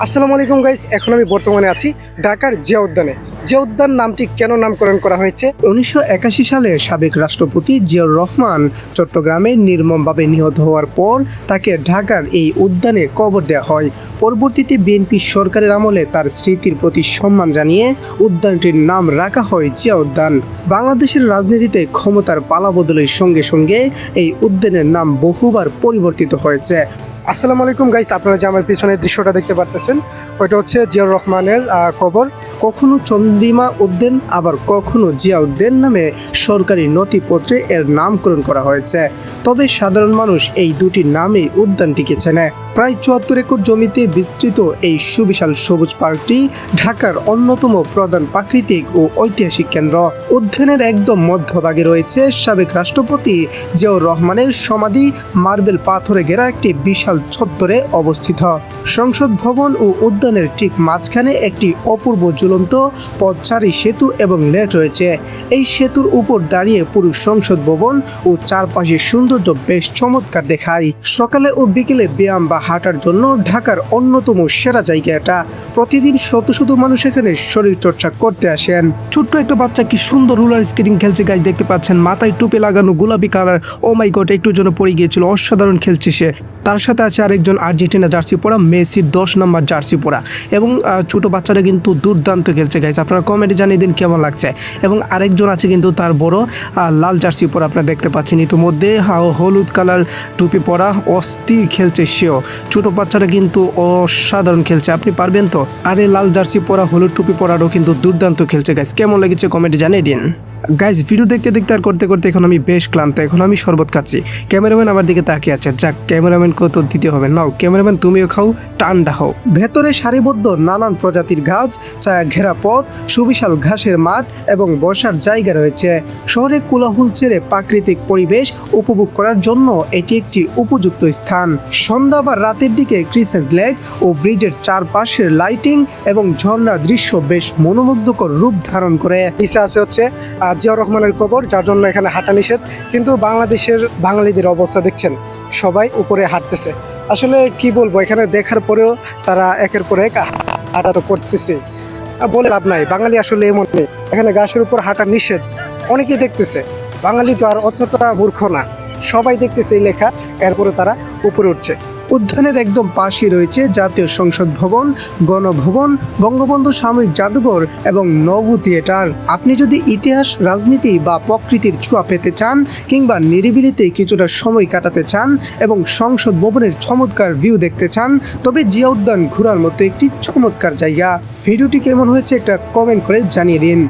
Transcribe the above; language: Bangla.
আসসালামু আলাইকুম গাইস, এখন আমি বর্তমানে আছি ঢাকার জিয়া উদ্যানে। জিয়া উদ্যান নামটি কেন নামকরণ করা হয়েছে? 1981 সালে সাবেক রাষ্ট্রপতি জিয়াউর রহমান চট্টগ্রামে নির্মমভাবে নিহত হওয়ার পর তাকে ঢাকার এই উদ্যানে কবর দেওয়া হয়। পরবর্তীতে বিএনপি সরকারের আমলে তার স্মৃতির প্রতি সম্মান জানিয়ে উদ্যানটির নাম রাখা হয় জিয়া উদ্যান। বাংলাদেশের রাজনীতিতে ক্ষমতার পালাবদলের সঙ্গে সঙ্গে এই উদ্যানের নাম বহুবার পরিবর্তিত হয়েছে। আসসালামু আলাইকুম গাইস, আপনারা যে আমার পিছনের দৃশ্যটা দেখতে পারতেছেন ওইটা হচ্ছে জিয়াউর রহমানের কবর। কখনো চন্দ্রিমা উদ্যান আবার কখনো জিয়া উদ্যান নামে সরকারি নথিপত্রে এর নামকরণ করা হয়েছে। তবে সাধারণ মানুষ এই দুটি নামেই উদ্যানটিকে চেনে। প্রায় ৭৪ একর জমিতে বিস্তৃত এই সুবিশাল সবুজ পার্কটি ঢাকার অন্যতম প্রধান প্রাকৃতিক ও ঐতিহাসিক কেন্দ্র। উদ্যানের একদম মধ্যভাগে রয়েছে সাবেক রাষ্ট্রপতি জিয়াউর রহমানের সমাধি, মার্বেল পাথরে ঘেরা একটি বিশাল চত্বরে অবস্থিত। সংসদ ভবন ও উদ্যানের ঠিক মাঝখানে একটি অপূর্ব ঝুলন্ত পথচারী সেতু এবং লেক রয়েছে। এই সেতুর উপর দাঁড়িয়ে পুরো সংসদ ভবন ও চারপাশের সৌন্দর্য বেশ চমৎকার দেখায়। সকালে ও বিকেলে ব্যায়াম বা হাঁটার জন্য ঢাকার অন্যতম সেরা জায়গা এটা। প্রতিদিন শত শত মানুষ এখানে শরীর চর্চা করতে আসেন। ছোট্ট একটা বাচ্চা কি সুন্দর রোলার স্কেটিং খেলছে গাইস, দেখতে পাচ্ছেন। মাথায় টুপি লাগানো, গোলাপি কালার। ও মাই গড, একটু জন্য পড়ে গিয়েছিল। অসাধারণ খেলছে সে। তার সাথে আছে আরেকজন আর্জেন্টিনা জার্সি পরা, মেসির 10 নম্বর জার্সি পরা। এবং ছোট বাচ্চারা কিন্তু দুর্দান্ত খেলছে গাইস, আপনারা কমেন্টে জানিয়ে দিন কেমন লাগছে। এবং আরেকজন আছে কিন্তু তার বড় লাল জার্সি পরা, আপনারা দেখতে পাচ্ছেন। ইতিমধ্যে হলুদ কালার টুপি পরা অস্থির খেলছে সেও। ছোট বাচ্চারা কিন্তু অসাধারণ খেলছে, আপনি পারবেন তো? আরে লাল জার্সি পরা, হলুদ টুপি পরারও কিন্তু দুর্দান্ত খেলছে গাইস। কেমন লেগেছে কমেন্টে জানিয়ে দিন গাইজ। ভিডিও দেখতে দেখতে আর করতে করতে এখন আমি বেশ ক্লান্ত। এখন আমি শরবত খাচ্ছি। ক্যামেরাম্যান আমার দিকে তাকিয়ে আছে। যাক, ক্যামেরাম্যানকে তো দিতে হবে। নাও ক্যামেরাম্যান, তুমিও খাও, ঠান্ডা হও। ভেতরে সারিবদ্ধ নানান প্রজাতির গাছ, ছায়া ঘেরা পথ, সুবিশাল ঘাসের মাঠ এবং বসার জায়গা রয়েছে। শহরে কোলাহল ছেড়ে প্রাকৃতিক পরিবেশ উপভোগ করার জন্য এটি একটি উপযুক্ত স্থান। সন্ধ্যা বা রাতের দিকে ক্রিসেন্ট লেক ও ব্রিজের চারপাশের লাইটিং এবং ঝর্ণার দৃশ্য বেশ মনোমুগ্ধকর রূপ ধারণ করে। নিচে আছে হচ্ছে জিয়াউর রহমানের কবর, যার জন্য এখানে হাঁটা নিষেধ। কিন্তু বাংলাদেশের বাঙালিদের অবস্থা দেখছেন, সবাই উপরে হাঁটতেছে। আসলে কি বলবো, এখানে দেখার পরেও তারা একের পর এক হাঁটা তো করতেছে, বলে লাভ নাই। বাঙালি আসলে এমন নেই, এখানে গাছের উপর হাঁটা নিষেধ। অনেকেই দেখতেছে, বাঙালি তো আর অতটা মূর্খ না, সবাই দেখতেছে এই লেখা, এরপরে তারা উপরে উঠছে। উদ্যানের একদম পাশে রয়েছে জাতীয় সংসদ ভবন, গণভবন, বঙ্গবন্ধু সামরিক জাদুঘর এবং নভু থিয়েটার। আপনি যদি ইতিহাস, রাজনীতি বা প্রকৃতির ছোঁয়া পেতে চান কিংবা নিরিবিলিতে কিছুটা সময় কাটাতে চান এবং সংসদ ভবনের চমৎকার ভিউ দেখতে চান, তবে জিয়া উদ্যান ঘোরার মতো একটি চমৎকার জায়গা। ভিডিওটি কেমন হয়েছে একটা কমেন্ট করে জানিয়ে দিন।